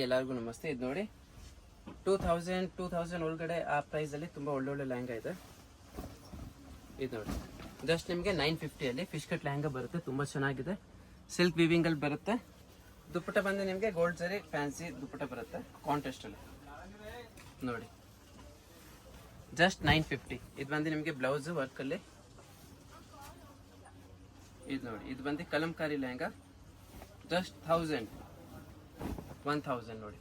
ಎಲ್ಲರಿಗೂ ನಮಸ್ತೆ. ಇದು ನೋಡಿ 2000 ಒಳಗಡೆ ಆ ಪ್ರೈಸಲ್ಲಿ ತುಂಬ ಒಳ್ಳೊಳ್ಳೆ ಲೆಹಂಗಾ ಇದೆ. ಇದು ನೋಡಿ ಜಸ್ಟ್ ನಿಮಗೆ 950 ಫಿಶ್ ಕಟ್ ಲೆಹಂಗಾ ಬರುತ್ತೆ. ತುಂಬ ಚೆನ್ನಾಗಿದೆ. ಸಿಲ್ಕ್ ವಿವಿಂಗಲ್ಲಿ ಬರುತ್ತೆ. ದುಪ್ಪಟ್ಟ ಬಂದು ನಿಮಗೆ ಗೋಲ್ಡ್ ಜರಿ ಫ್ಯಾನ್ಸಿ ದುಪ್ಪಟ್ಟ ಬರುತ್ತೆ ಕಾಂಟ್ರಾಸ್ಟಲ್ಲಿ. ನೋಡಿ ಜಸ್ಟ್ 950. ಇದು ಬಂದು ನಿಮಗೆ ಬ್ಲೌಸ್ ವರ್ಕಲ್ಲಿ. ಇದು ನೋಡಿ ಇದು ಬಂದು ಕಲಂಕಾರಿ ಲೆಹಂಗಾ ಜಸ್ಟ್ 1000 ನೋಡಿ.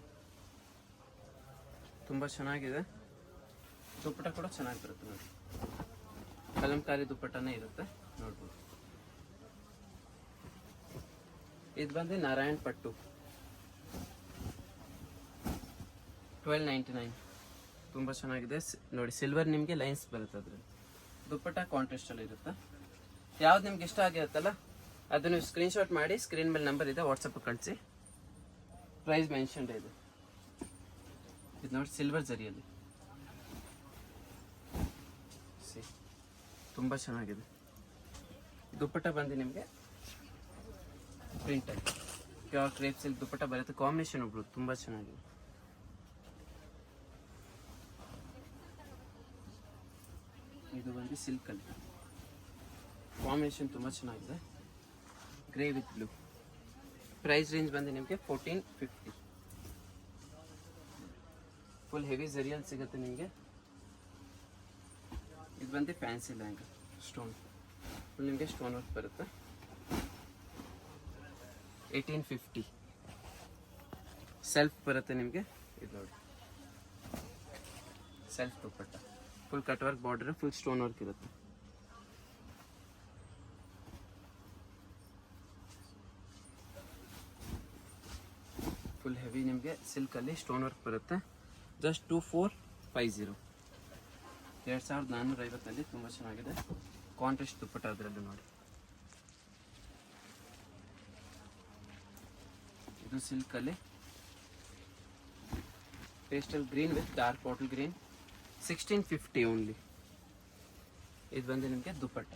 ತುಂಬ ಚೆನ್ನಾಗಿದೆ. ದುಪ್ಪಟ್ಟ ಕೂಡ ಚೆನ್ನಾಗಿ ಬರುತ್ತೆ ನೋಡಿ. ಕಲಂಕಾರಿ ದುಪ್ಪಟ್ಟನೇ ಇರುತ್ತೆ ನೋಡ್ಬೋದು. ಇದು ಬಂದು ನಾರಾಯಣ್ ಪಟ್ಟು 1299. ತುಂಬ ಚೆನ್ನಾಗಿದೆ ನೋಡಿ. ಸಿಲ್ವರ್ ನಿಮಗೆ ಲೈನ್ಸ್ ಬರುತ್ತೆ ಅದ್ರಲ್ಲಿ. ದುಪ್ಪಟ್ಟ ಕಾಂಟ್ರಾಸ್ಟಲ್ಲಿ ಇರುತ್ತೆ. ಯಾವ್ದು ನಿಮ್ಗೆ ಇಷ್ಟ ಆಗಿರುತ್ತಲ್ಲ ಅದನ್ನು ಸ್ಕ್ರೀನ್ಶಾಟ್ ಮಾಡಿ ಸ್ಕ್ರೀನ್ ಮೇಲೆ ನಂಬರ್ ಇದೆ, ವಾಟ್ಸಪ್ ಕಳಿಸಿ. ಪ್ರೈಸ್ ಮೆನ್ಷನ್ ಇದೆ. ಇದು ನೋಡಿ ಸಿಲ್ವರ್ ಜರಿಯಲ್ಲಿ ತುಂಬ ಚೆನ್ನಾಗಿದೆ. ದುಪ್ಪಟ್ಟ ಬಂದು ನಿಮಗೆ ಪ್ರಿಂಟ್ ಆಗಿ ಪ್ಯೂರ್ ಕ್ರೇಪ್ ಸಿಲ್ಕ್ ದುಪ್ಪಟ್ಟ ಬರುತ್ತೆ. ಕಾಂಬಿನೇಷನ್ ಒಬ್ರು ತುಂಬ ಚೆನ್ನಾಗಿದೆ. ಇದು ಬಂದು ಸಿಲ್ಕಲ್ಲಿ ಕಾಂಬಿನೇಷನ್ ತುಂಬ ಚೆನ್ನಾಗಿದೆ. Grey with blue. Price range ಬಂದು ನಿಮಗೆ 1450. ಫುಲ್ ಹೆವಿ ಜರಿಯಲ್ಲಿ ಸಿಗುತ್ತೆ ನಿಮಗೆ. ಇದು ಬಂದು ಫ್ಯಾನ್ಸಿ ಲೆಹಂಗಾ ಸ್ಟೋನ್ ಫುಲ್ ನಿಮಗೆ ಸ್ಟೋನ್ ವರ್ಕ್ ಬರುತ್ತೆ. 1850. ಸೆಲ್ಫ್ ಬರುತ್ತೆ ನಿಮಗೆ. ಇದು ನೋಡಿ self dupatta full cut work border full stone work ಇರುತ್ತೆ. ಫುಲ್ ಹೆವಿ ನಿಮಗೆ ಸಿಲ್ಕಲ್ಲಿ ಸ್ಟೋನ್ ವರ್ಕ್ ಬರುತ್ತೆ. ಜಸ್ಟ್ 2450. 2450 ತುಂಬ ಚೆನ್ನಾಗಿದೆ. ಕಾಂಟ್ರಾಸ್ಟ್ ದುಪ್ಪಟ್ಟ ಅದರಲ್ಲೂ ನೋಡಿ. ಇದು ಸಿಲ್ಕಲ್ಲಿ pastel green with dark bottle green 1650 only. ಇದು ಬಂದು ನಿಮಗೆ dupatta.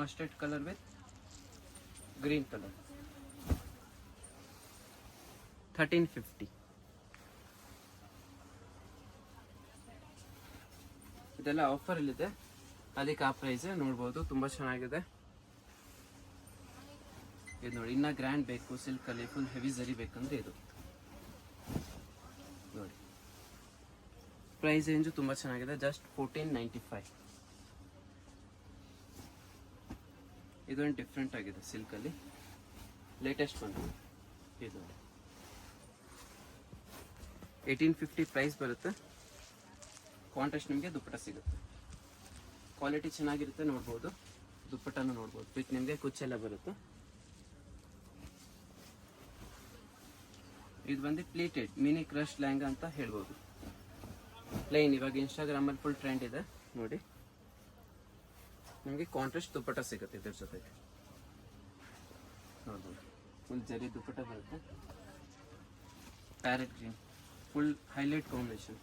Mustard colour with green colour 1350. ಇದೆಲ್ಲ ಆಫರಲ್ಲಿದೆ, ಅದಕ್ಕೆ ಆ ಪ್ರೈಸ್ ನೋಡ್ಬೋದು. ತುಂಬ ಚೆನ್ನಾಗಿದೆ. ಇದು ನೋಡಿ ಇನ್ನೂ ಗ್ರ್ಯಾಂಡ್ ಬೇಕು ಸಿಲ್ಕಲ್ಲಿ ಫುಲ್ ಹೆವಿ ಜರಿ ಬೇಕಂದ್ರೆ ಇದು ನೋಡಿ. ಪ್ರೈಸ್ ರೇಂಜು ತುಂಬ ಚೆನ್ನಾಗಿದೆ. ಜಸ್ಟ್ 1495. ಇದೊಂದು ಡಿಫ್ರೆಂಟ್ ಆಗಿದೆ ಸಿಲ್ಕಲ್ಲಿ ಲೇಟೆಸ್ಟ್ ಬಂದು. ಇದು 1850 ಪ್ರೈಸ್ ಬರುತ್ತೆ. ಕಾಂಟ್ರಾಸ್ಟ್ ನಿಮಗೆ ದುಪ್ಪಟ್ಟ ಸಿಗುತ್ತೆ. ಕ್ವಾಲಿಟಿ ಚೆನ್ನಾಗಿರುತ್ತೆ ನೋಡ್ಬೋದು. ದುಪ್ಪಟ್ಟನೂ ನೋಡ್ಬೋದು. ವಿತ್ ನಿಮಗೆ ಕುಚ್ಚೆಲ್ಲ ಬರುತ್ತೆ. ಇದು ಬಂದು ಪ್ಲೀಟೆಡ್ ಮಿನಿ ಕ್ರಶ್ ಲೆಹಂಗಾ ಅಂತ ಹೇಳ್ಬೋದು. ಪ್ಲೈನ್ ಇವಾಗ ಇನ್ಸ್ಟಾಗ್ರಾಮಲ್ಲಿ ಫುಲ್ ಟ್ರೆಂಡ್ ಇದೆ ನೋಡಿ. ನಿಮಗೆ ಕಾಂಟ್ರಾಸ್ಟ್ ದುಪ್ಪಟ್ಟ ಸಿಗುತ್ತೆ ಇದ್ರ ಜೊತೆಗೆ ನೋಡ್ಬೋದು. ಫುಲ್ ಜರಿ ದುಪ್ಪಟ್ಟ ಬರುತ್ತೆ. Parrot green full highlight combination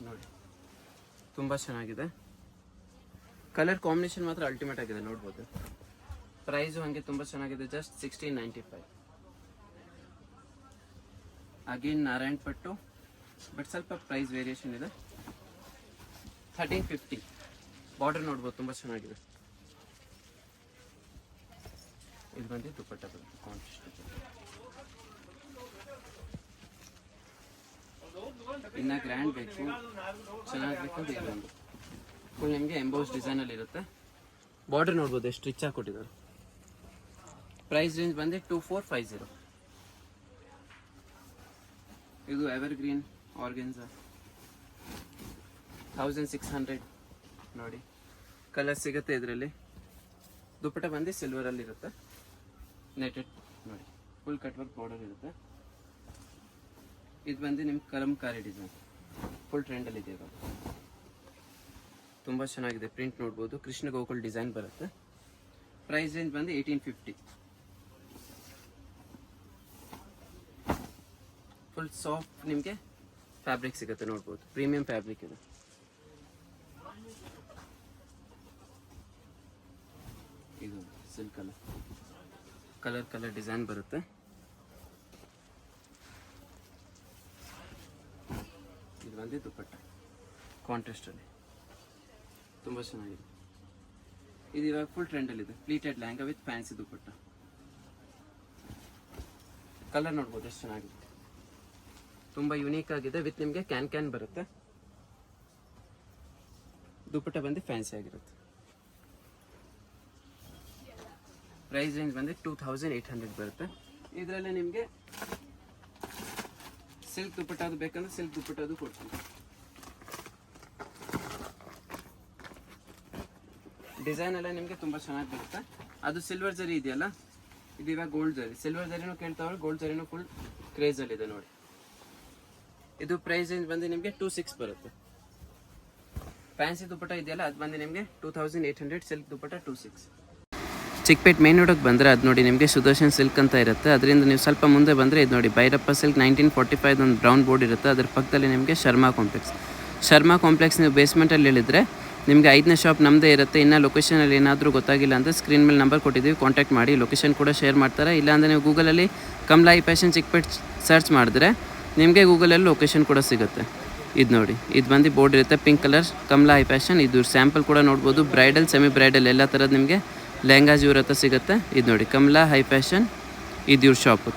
ನೋಡಿ. ತುಂಬ ಚೆನ್ನಾಗಿದೆ. ಕಲರ್ ಕಾಂಬಿನೇಷನ್ ಮಾತ್ರ ಅಲ್ಟಿಮೇಟ್ ಆಗಿದೆ ನೋಡ್ಬೋದು. ಪ್ರೈಸು ಹಾಗೆ ತುಂಬ ಚೆನ್ನಾಗಿದೆ. ಜಸ್ಟ್ 1695. ಅಗೇನ್ ನಾರಾಯಣ್ ಪಟ್ಟು ಬಟ್ ಸ್ವಲ್ಪ ಪ್ರೈಸ್ ವೇರಿಯೇಷನ್ ಇದೆ. 1350. ಬಾರ್ಡರ್ ನೋಡ್ಬೋದು ತುಂಬ ಚೆನ್ನಾಗಿದೆ. ಇದು ಬಂದು ದುಪ್ಪಟ್ಟ ಬರುತ್ತೆ ಕಾಂಟ್ರಾಸ್ಟ್. ಇನ್ನು ಗ್ರ್ಯಾಂಡ್ ಬೇಕು ಚೆನ್ನಾಗಬೇಕಂದ್ರೆ ಇದೊಂದು ಫುಲ್ ನಿಮಗೆ ಎಂಬೋಸ್ ಡಿಸೈನಲ್ಲಿ ಇರುತ್ತೆ. ಬಾರ್ಡರ್ ನೋಡ್ಬೋದು ಎಷ್ಟು ರಿಚ್ ಆಗಿ ಕೊಟ್ಟಿದ್ದಾರೆ. ಪ್ರೈಸ್ ರೇಂಜ್ ಬಂದು 2450. ಇದು ಎವರ್ ಗ್ರೀನ್ ಆರ್ಗೆನ್ಸಾ 1600 ನೋಡಿ. ಕಲರ್ ಸಿಗುತ್ತೆ ಇದರಲ್ಲಿ. ದುಪ್ಪಟ್ಟ ಬಂದು ಸಿಲ್ವರಲ್ಲಿ ಇರುತ್ತೆ. ನೆಟೆಡ್ ನೋಡಿ ಫುಲ್ ಕಟ್ ವರ್ಕ್ ಬಾರ್ಡರ್ ಇರುತ್ತೆ. ಇದು ಬಂದು ನಿಮ್ಗೆ ಕಲಂಕಾರಿ ಡಿಸೈನ್ ಫುಲ್ ಟ್ರೆಂಡಲ್ಲಿ ಇದೆ ಇವಾಗ. ತುಂಬ ಚೆನ್ನಾಗಿದೆ. ಪ್ರಿಂಟ್ ನೋಡ್ಬೋದು. ಕೃಷ್ಣ ಗೋಕುಲ್ ಡಿಸೈನ್ ಬರುತ್ತೆ. ಪ್ರೈಸ್ ರೇಂಜ್ ಬಂದು 1850. ಫುಲ್ ಸಾಫ್ಟ್ ನಿಮಗೆ ಫ್ಯಾಬ್ರಿಕ್ ಸಿಗುತ್ತೆ ನೋಡ್ಬೋದು. ಪ್ರೀಮಿಯಂ ಫ್ಯಾಬ್ರಿಕ್ ಇದೆ. ಇದು ಸಿಲ್ಕಲ್ಲಿ ಕಲರ್ ಡಿಸೈನ್ ಬರುತ್ತೆ. ಇದು ಬಂದು ದುಪ್ಪಟ್ಟ ಕಾಂಟ್ರಾಸ್ಟಲ್ಲಿ ತುಂಬ ಚೆನ್ನಾಗಿದೆ. ಇದು ಇವಾಗ ಫುಲ್ ಟ್ರೆಂಡಲ್ಲಿದೆ. Pleated lehenga with fancy dupatta. Colour ನೋಡ್ಬೋದು ಎಷ್ಟು ಚೆನ್ನಾಗಿದೆ, ತುಂಬ ಯುನೀಕ್ ಆಗಿದೆ. ವಿತ್ ನಿಮಗೆ ಕ್ಯಾನ್ ಬರುತ್ತೆ. ದುಪ್ಪಟ್ಟ ಬಂದು ಫ್ಯಾನ್ಸಿ ಆಗಿರುತ್ತೆ. ಪ್ರೈಸ್ ರೇಂಜ್ ಬಂದು 2800 ಬರುತ್ತೆ. ಇದರಲ್ಲಿ ನಿಮಗೆ ಸಿಲ್ಕ್ ದುಪ್ಪಟ್ಟ ಅದು ಬೇಕಂದ್ರೆ ಸಿಲ್ಕ್ ದುಪ್ಪಟ್ಟ ಅದು ಕೊಡ್ತೀನಿ. ಡಿಸೈನ್ ಎಲ್ಲ ನಿಮಗೆ ತುಂಬ ಚೆನ್ನಾಗಿ ಬರುತ್ತೆ. ಅದು ಸಿಲ್ವರ್ ಜರಿ ಇದೆಯಲ್ಲ, ಇದು ಇವಾಗ ಗೋಲ್ಡ್ ಜರಿ. ಸಿಲ್ವರ್ ಜರಿನೂ ಕೇಳ್ತಾವ್ರೆ, ಗೋಲ್ಡ್ ಜರಿನೂ ಫುಲ್ ಕ್ರೇಜಲ್ಲಿದೆ ನೋಡಿ. ಇದು ಪ್ರೈಸ್ ರೇಂಜ್ ಬಂದು ನಿಮಗೆ 2600 ಬರುತ್ತೆ. ಫ್ಯಾನ್ಸಿ ದುಪ್ಪಟ್ಟ ಇದೆಯಲ್ಲ ಅದು ಬಂದು ನಿಮಗೆ 2800. ಸಿಲ್ಕ್ ದುಪ್ಪಟ್ಟ 2600. ಚಿಕ್ಕಪೇಟ್ ಮೇನ್ ರೋಡಿಗೆ ಬಂದರೆ ಅದು ನೋಡಿ ನಿಮಗೆ ಸುದರ್ಶನ್ ಸಿಲ್ಕ್ ಅಂತ ಇರುತ್ತೆ. ಅದರಿಂದ ನೀವು ಸ್ವಲ್ಪ ಮುಂದೆ ಬಂದರೆ ಇದು ನೋಡಿ ಭೈರಪ್ಪ ಸಿಲ್ಕ್ 1945 ಒಂದು ಬ್ರೌನ್ ಬೋರ್ಡ್ ಇರುತ್ತೆ. ಅದ್ರ ಪಕ್ಕದಲ್ಲಿ ನಿಮಗೆ ಶರ್ಮಾ ಕಾಂಪ್ಲೆಕ್ಸ್ ನೀವು ಬೇಸ್ಮೆಂಟಲ್ಲಿ ಹೇಳಿದರೆ ನಿಮಗೆ 5ನೇ ಶಾಪ್ ನಮ್ಮದೇ ಇರುತ್ತೆ. ಇನ್ನು ಲೊಕೇಶನಲ್ಲಿ ಏನಾದರೂ ಗೊತ್ತಾಗಿಲ್ಲ ಅಂದರೆ ಸ್ಕ್ರೀನ್ ಮೇಲೆ ನಂಬರ್ ಕೊಟ್ಟಿದ್ದೀವಿ, ಕಾಂಟ್ಯಾಕ್ಟ್ ಮಾಡಿ. ಲೊಕೇಶನ್ ಕೂಡ ಶೇರ್ ಮಾಡ್ತಾರೆ. ಇಲ್ಲಾಂದರೆ ನೀವು ಗೂಗಲಲ್ಲಿ Kamala high fashion Chickpet search ಮಾಡಿದ್ರೆ ನಿಮಗೆ ಗೂಗಲಲ್ಲಿ ಲೊಕೇಶನ್ ಕೂಡ ಸಿಗುತ್ತೆ. ಇದು ನೋಡಿ, ಇದು ಬಂದು ಬೋರ್ಡ್ ಇರುತ್ತೆ pink colour Kamala high fashion. ಇದು ಸ್ಯಾಂಪಲ್ ಕೂಡ ನೋಡ್ಬೋದು. ಬ್ರೈಡಲ್ ಸೆಮಿ ಬ್ರೈಡಲ್ ಎಲ್ಲ ಥರದ್ದು ನಿಮಗೆ ಲೆಹಂಗಾಸ್ ಇವ್ರ ಹತ್ರ ಸಿಗುತ್ತೆ. ಇದು ನೋಡಿ ಕಮಲಾ ಹೈ ಫ್ಯಾಷನ್, ಇದು ಇವ್ರ ಶಾಪು.